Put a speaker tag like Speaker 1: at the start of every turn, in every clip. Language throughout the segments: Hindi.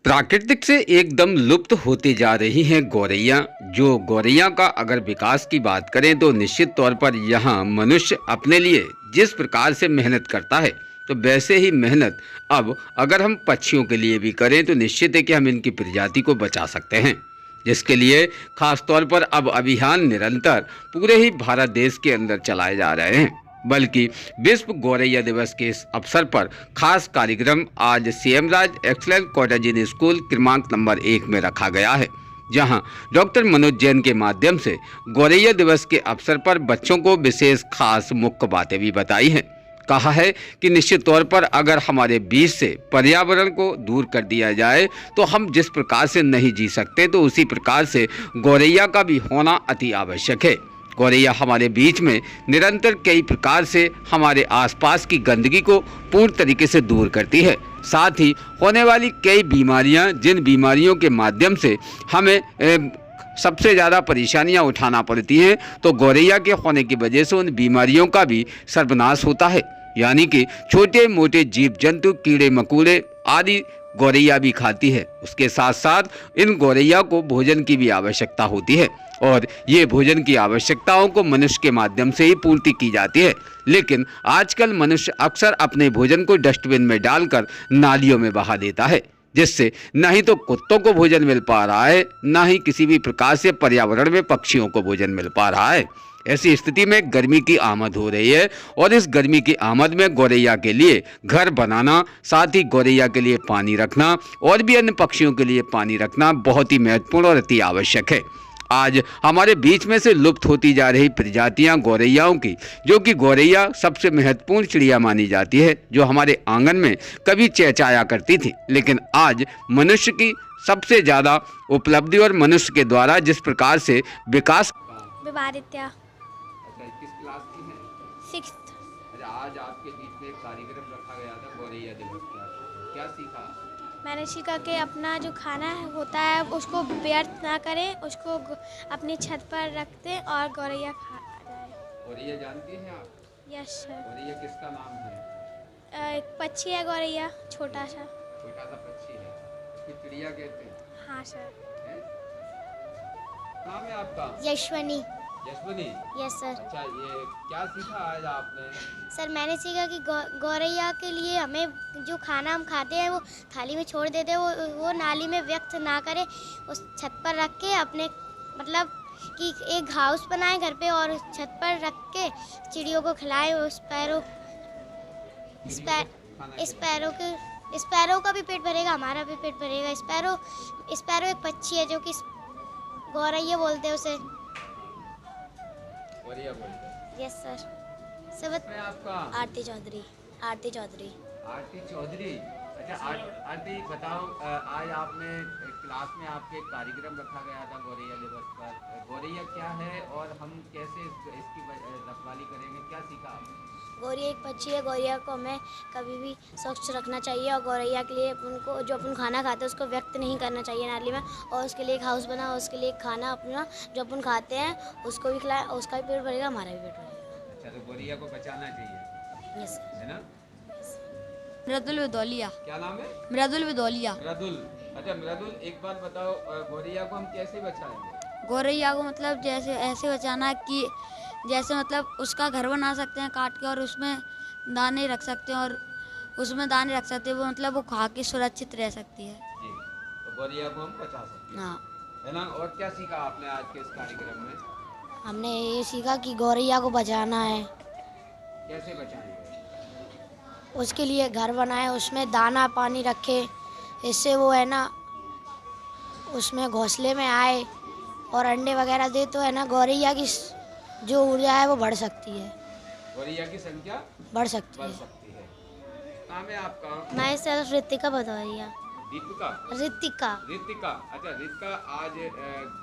Speaker 1: प्राकृतिक से एकदम लुप्त होती जा रही हैं गौरैया। जो गौरैया का अगर विकास की बात करें तो निश्चित तौर पर यहाँ मनुष्य अपने लिए जिस प्रकार से मेहनत करता है तो वैसे ही मेहनत अब अगर हम पक्षियों के लिए भी करें तो निश्चित है कि हम इनकी प्रजाति को बचा सकते हैं। जिसके लिए खास तौर पर अब अभियान निरंतर पूरे ही भारत देश के अंदर चलाए जा रहे हैं। बल्कि विश्व गौरैया दिवस के इस अवसर पर खास कार्यक्रम आज सीएम राज एक्सलेंस कॉटेजिन स्कूल क्रमांक नंबर 1 में रखा गया है, जहां डॉक्टर मनोज जैन के माध्यम से गौरैया दिवस के अवसर पर बच्चों को विशेष खास मुख्य बातें भी बताई हैं। कहा है कि निश्चित तौर पर अगर हमारे बीच से पर्यावरण को दूर कर दिया जाए तो हम जिस प्रकार से नहीं जी सकते, तो उसी प्रकार से गौरैया का भी होना अति आवश्यक है। गौरैया हमारे बीच में निरंतर कई प्रकार से हमारे आसपास की गंदगी को पूर्ण तरीके से दूर करती है। साथ ही होने वाली कई बीमारियां, जिन बीमारियों के माध्यम से हमें सबसे ज़्यादा परेशानियां उठाना पड़ती हैं, तो गौरैया के होने की वजह से उन बीमारियों का भी सर्वनाश होता है। यानी कि छोटे मोटे जीव जंतु, कीड़े मकोड़े आदि गौरैया भी खाती है। उसके साथ साथ इन गौरैया को भोजन की भी आवश्यकता होती है और ये भोजन की आवश्यकताओं को मनुष्य के माध्यम से ही पूर्ति की जाती है। लेकिन आजकल मनुष्य अक्सर अपने भोजन को डस्टबिन में डालकर नालियों में बहा देता है, जिससे न ही तो कुत्तों को भोजन मिल पा रहा है, न ही किसी भी प्रकार से पर्यावरण में पक्षियों को भोजन मिल पा रहा है। ऐसी स्थिति में गर्मी की आमद हो रही है और इस गर्मी की आमद में गौरैया के लिए घर बनाना, साथ ही गौरैया के लिए पानी रखना और भी अन्य पक्षियों के लिए पानी रखना बहुत ही महत्वपूर्ण और अति आवश्यक है। आज हमारे बीच में से लुप्त होती जा रही प्रजातियां गौरैयाओं की, जो कि गौरैया सबसे महत्वपूर्ण चिड़िया मानी जाती है, जो हमारे आंगन में कभी चहचहाया करती थी, लेकिन आज मनुष्य की सबसे ज़्यादा उपलब्धि और मनुष्य के द्वारा जिस प्रकार से विकास।
Speaker 2: विवादित्या
Speaker 1: किस क्लास की है?
Speaker 2: 6th।
Speaker 1: आज आपके बीच में एक कार्यक्रम रखा गया था गौरैया दिवस का, क्या सीखा?
Speaker 2: मैंने सीखा कि अपना जो खाना होता है उसको व्यर्थ ना करें, उसको अपनी छत पर रख दें और गौरैया खा जाए।
Speaker 1: गौरैया जानती हैं आप?
Speaker 2: Yes sir.
Speaker 1: गौरैया किसका नाम है?
Speaker 2: एक पक्षी है गौरैया, छोटा सा
Speaker 1: पक्षी है, उसको चिड़िया कहते हैं।
Speaker 2: हाँ सर।
Speaker 1: नाम है आपका?
Speaker 2: यशवनी।
Speaker 1: यशवनी?
Speaker 2: Yes sir.
Speaker 1: अच्छा, ये क्या सीखा आज आपने?
Speaker 2: सर मैंने सीखा कि गौरैया के लिए हमें जो खाना हम खाते हैं वो थाली में छोड़ देते हैं, वो नाली में व्यर्थ ना करें, उस छत पर रख के अपने मतलब कि एक हाउस बनाए घर पे और छत पर रख के चिड़ियों को खिलाएं। स्पैरो का भी पेट भरेगा, हमारा भी पेट भरेगा। स्पैरो एक पक्षी है जो कि गौरैया बोलते हैं उसे।
Speaker 1: गौरैया बोलते हैं।
Speaker 2: Yes sir. सब
Speaker 1: आपका?
Speaker 2: आरती चौधरी।
Speaker 1: आरती चौधरी। अच्छा आरती बताओ, आज आपने क्लास में आपके एक कार्यक्रम रखा गया था गौरैया दिवस पर। गौरैया क्या है और हम कैसे इसकी रखवाली करेंगे, क्या सीखा आपने?
Speaker 2: गौरैया एक पक्षी है, गौरैया को हमें कभी भी स्वच्छ रखना चाहिए और गौरैया के लिए उनको जो अपन खाना खाते हैं उसको व्यक्त नहीं करना चाहिए नाली में, और उसके लिए एक हाउस बना, उसके लिए खाना अपना जो अपन खाते हैं उसको भी खिलाएं, उसका भी पेट भरेगा, हमारा भी पेट भरेगा।
Speaker 1: अच्छा, तो गौरैया को बचाना चाहिए।
Speaker 2: यस
Speaker 1: है ना?
Speaker 3: मृदुल विदौलिया।
Speaker 1: क्या नाम है?
Speaker 3: मृदुल विदौलिया।
Speaker 1: मृदुल। अच्छा मृदुल, एक बात बताओ, गौरैया को हम कैसे बचाएंगे?
Speaker 3: गौरैया को मतलब जैसे ऐसे बचाना कि जैसे मतलब उसका घर बना सकते हैं काट के और उसमें दाने रख सकते हैं, और वो मतलब वो खा के सुरक्षित रह सकती है।
Speaker 1: जी, तो गौरैया को हम बचा सकते हैं।
Speaker 3: हाँ।
Speaker 1: है ना? और क्या सीखा आपने आज के इस कार्यक्रम में?
Speaker 2: हमने ये सीखा कि गौरैया को बचाना है।
Speaker 1: कैसे बचाएंगे?
Speaker 2: उसके लिए घर बनाए, उसमें दाना पानी रखे, इससे वो है ना उसमें घोंसले में आए और अंडे वगैरह दे, तो है ना गौरैया की जो ऊर्जा है वो बढ़ सकती है,
Speaker 1: गौरैया की संख्या
Speaker 2: बढ़ सकती
Speaker 1: बढ़
Speaker 2: है।
Speaker 1: सकती है। नाम है आपका?
Speaker 2: मैं सिर्फ ऋतिका भदौरिया।
Speaker 1: दीपिका?
Speaker 2: ऋतिका।
Speaker 1: ऋतिका। अच्छा ऋतिका, आज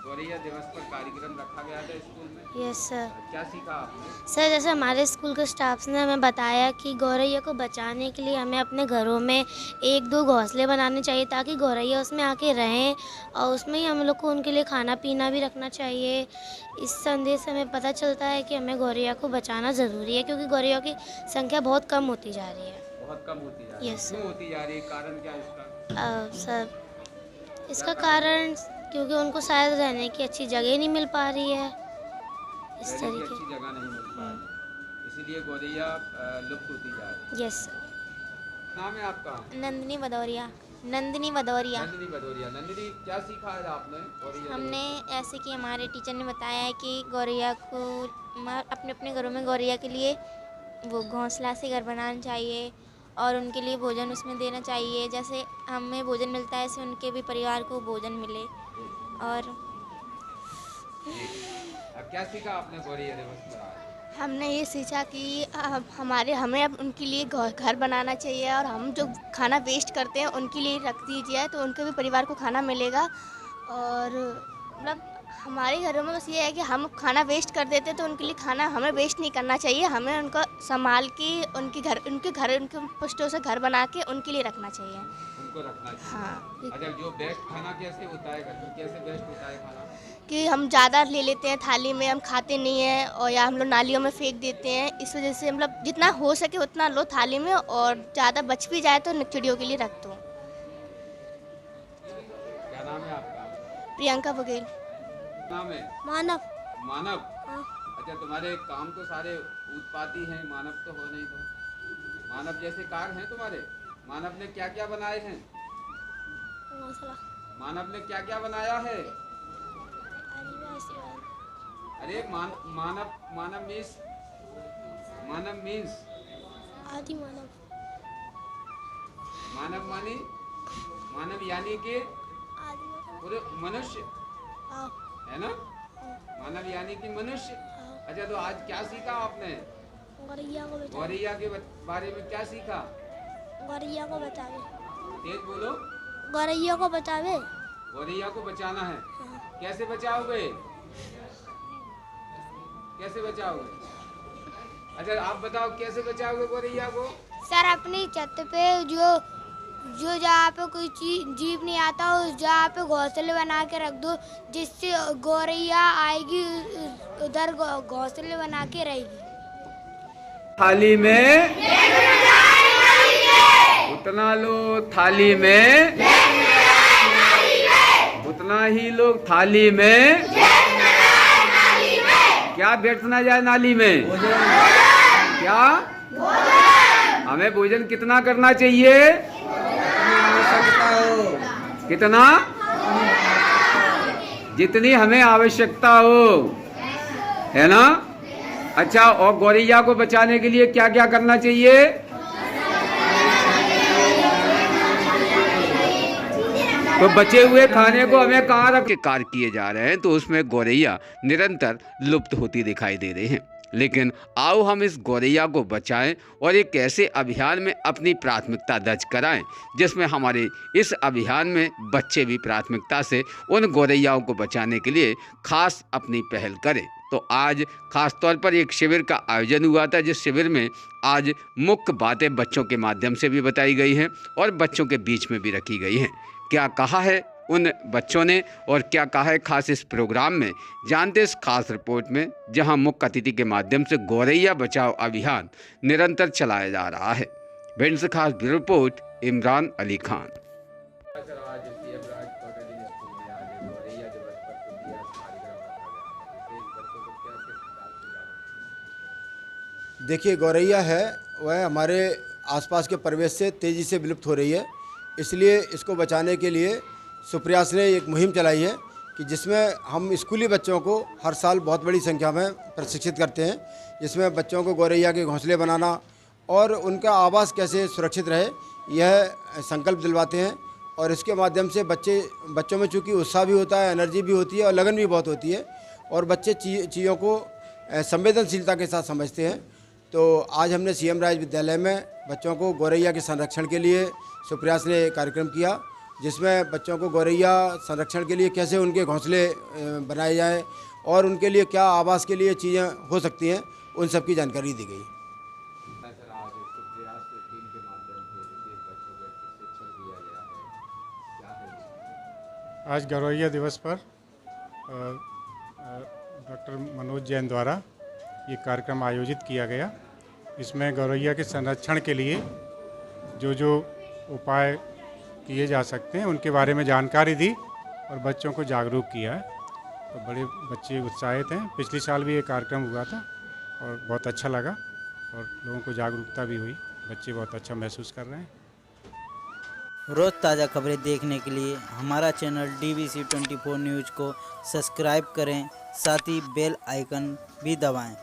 Speaker 1: गौरैया दिवस पर कार्यक्रम रखा गया था स्कूल में।
Speaker 2: Yes sir.
Speaker 1: क्या सीखा आपने?
Speaker 2: सर जैसे हमारे स्कूल के स्टाफ ने हमें बताया कि गौरैया को बचाने के लिए हमें अपने घरों में 1-2 घोंसले बनाने चाहिए ताकि गौरैया उसमें आके रहें, और उसमें ही हम लोग को उनके लिए खाना पीना भी रखना चाहिए। इस संदेश से हमें पता चलता है कि हमें गौरैया को बचाना ज़रूरी है, क्योंकि गौरैया की संख्या बहुत कम होती जा रही है।
Speaker 1: बहुत कम होती जा रही है।
Speaker 2: यस
Speaker 1: क्यों होती जा रही है, कारण क्या है इसका?
Speaker 2: सर इसका कारण क्योंकि उनको शायद रहने की अच्छी जगह नहीं मिल पा रही है, इस
Speaker 1: रहने की
Speaker 2: तरीके।
Speaker 1: अच्छी जगह नहीं मिल पा रही, इसीलिए गौरैया लुप्त होती जा रही है।
Speaker 2: यस।
Speaker 1: नाम है आपका?
Speaker 4: नंदिनी भदौरिया। नंदिनी भदौरिया।
Speaker 1: नंदिनी भदौरिया। नंदिनी, क्या सीखा है आपने गौरैया
Speaker 4: हमने
Speaker 1: दिवस
Speaker 4: ऐसे कि हमारे टीचर ने बताया है कि गौरैया को अपने अपने घरों में गौरैया के लिए वो घोंसला से घर बनाना चाहिए और उनके लिए भोजन उसमें देना चाहिए। जैसे हमें भोजन मिलता है ऐसे उनके भी परिवार को भोजन मिले। और
Speaker 1: अब क्या सीखा आपने गौरैया दिवस पर आज?
Speaker 5: हमने ये सीखा कि हमें अब उनके लिए घर बनाना चाहिए और हम जो खाना वेस्ट करते हैं उनके लिए रख दीजिए तो उनके भी परिवार को खाना मिलेगा। और मतलब हमारे घरों में बस ये है कि हम खाना वेस्ट कर देते हैं तो उनके लिए खाना हमें वेस्ट नहीं करना चाहिए, हमें उनको संभाल के उनके पुष्टों से घर बना के उनके लिए रखना चाहिए।
Speaker 1: उनको रखना चाहिए।
Speaker 5: हाँ,
Speaker 1: अच्छा, जो बेस्ट खाना कैसे होता है, घर में कैसे बेस्ट होता है खाना?
Speaker 5: कि हम ज़्यादा ले लेते हैं थाली में, हम खाते नहीं हैं और या हम लोग नालियों में फेंक देते हैं। इस वजह से मतलब जितना हो सके उतना लो थाली में और ज़्यादा बच भी जाए तो चिड़ियों के लिए रख दो।
Speaker 1: क्या नाम है आपका?
Speaker 5: प्रियंका बघेल।
Speaker 1: नाम है?
Speaker 5: मानव।
Speaker 1: मानव। अच्छा, तुम्हारे काम तो सारे उत्पाती हैं, मानव तो हो नहीं तो। मानव जैसे कार हैं तुम्हारे? मानव ने क्या क्या बनाए हैं? मानव ने क्या क्या बनाया है? अरे मानव मीन्स
Speaker 5: आदि मानव।
Speaker 1: मानव यानी कि पूरे मनुष्य है ना? मानव यानी कि मनुष्य। अच्छा, तो आज क्या सीखा आपने? गौरैया के बारे में क्या सीखा?
Speaker 5: गौरैया को बचावे।
Speaker 1: तेज बोलो।
Speaker 5: गौरैया को बचावे।
Speaker 1: गौरैया को बचाना है। कैसे बचाओगे? कैसे बचाओगे? अच्छा, आप बताओ कैसे बचाओगे गौरैया को?
Speaker 5: सर अपनी छत पे जो जहाँ पे कोई जीव नहीं आता उस जहाँ पे घोंसले बना के रख दो, जिससे गौरैया आएगी उधर घोंसले बना के रहेगी।
Speaker 1: थाली में उतना लो, थाली में उतना ही लोग, थाली में क्या बैठना जाए नाली में? क्या हमें भोजन कितना करना चाहिए? कितना? जितनी हमें आवश्यकता हो, है ना? अच्छा, और गौरैया को बचाने के लिए क्या क्या करना चाहिए? तो बचे हुए खाने को हमें कहाँ रख के कार्य किए जा रहे हैं, तो उसमें गौरैया निरंतर लुप्त होती दिखाई दे रही हैं। लेकिन आओ हम इस गौरैया को बचाएं और एक ऐसे अभियान में अपनी प्राथमिकता दर्ज कराएं जिसमें हमारे इस अभियान में बच्चे भी प्राथमिकता से उन गौरैयाओं को बचाने के लिए खास अपनी पहल करें। तो आज खास तौर पर एक शिविर का आयोजन हुआ था, जिस शिविर में आज मुख्य बातें बच्चों के माध्यम से भी बताई गई हैं और बच्चों के बीच में भी रखी गई हैं। क्या कहा है उन बच्चों ने और क्या कहा है खास इस प्रोग्राम में, जानते इस खास रिपोर्ट में, जहां मुख्य अतिथि के माध्यम से गौरैया बचाओ अभियान निरंतर चलाया जा रहा है। भिंड से खास ब्यूरो रिपोर्ट, इमरान अली खान।
Speaker 6: देखिए, गौरैया है वह हमारे आसपास के परिवेश से तेज़ी से विलुप्त हो रही है, इसलिए इसको बचाने के लिए सुप्रयास ने एक मुहिम चलाई है कि जिसमें हम स्कूली बच्चों को हर साल बहुत बड़ी संख्या में प्रशिक्षित करते हैं, जिसमें बच्चों को गौरैया के घोंसले बनाना और उनका आवास कैसे सुरक्षित रहे यह संकल्प दिलवाते हैं। और इसके माध्यम से बच्चों में चूँकि उत्साह भी होता है, एनर्जी भी होती है और लगन भी बहुत होती है और बच्चे चीज़ों को संवेदनशीलता के साथ समझते हैं। तो आज हमने सीएम राज विद्यालय में बच्चों को गौरैया के संरक्षण के लिए सुप्रयास ने कार्यक्रम किया, जिसमें बच्चों को गौरैया संरक्षण के लिए कैसे उनके घोंसले बनाए जाएं और उनके लिए क्या आवास के लिए चीज़ें हो सकती हैं, उन सब की जानकारी दी गई।
Speaker 7: आज गौरैया दिवस पर डॉक्टर मनोज जैन द्वारा ये कार्यक्रम आयोजित किया गया। इसमें गौरैया के संरक्षण के लिए जो उपाय किए जा सकते हैं उनके बारे में जानकारी दी और बच्चों को जागरूक किया है। तो बड़े बच्चे उत्साहित हैं। पिछले साल भी ये कार्यक्रम हुआ था और बहुत अच्छा लगा और लोगों को जागरूकता भी हुई। बच्चे बहुत अच्छा महसूस कर रहे हैं।
Speaker 8: रोज़ ताज़ा खबरें देखने के लिए हमारा चैनल DBC 24 न्यूज़ को सब्सक्राइब करें, साथ ही बेल आइकन भी दबाएं।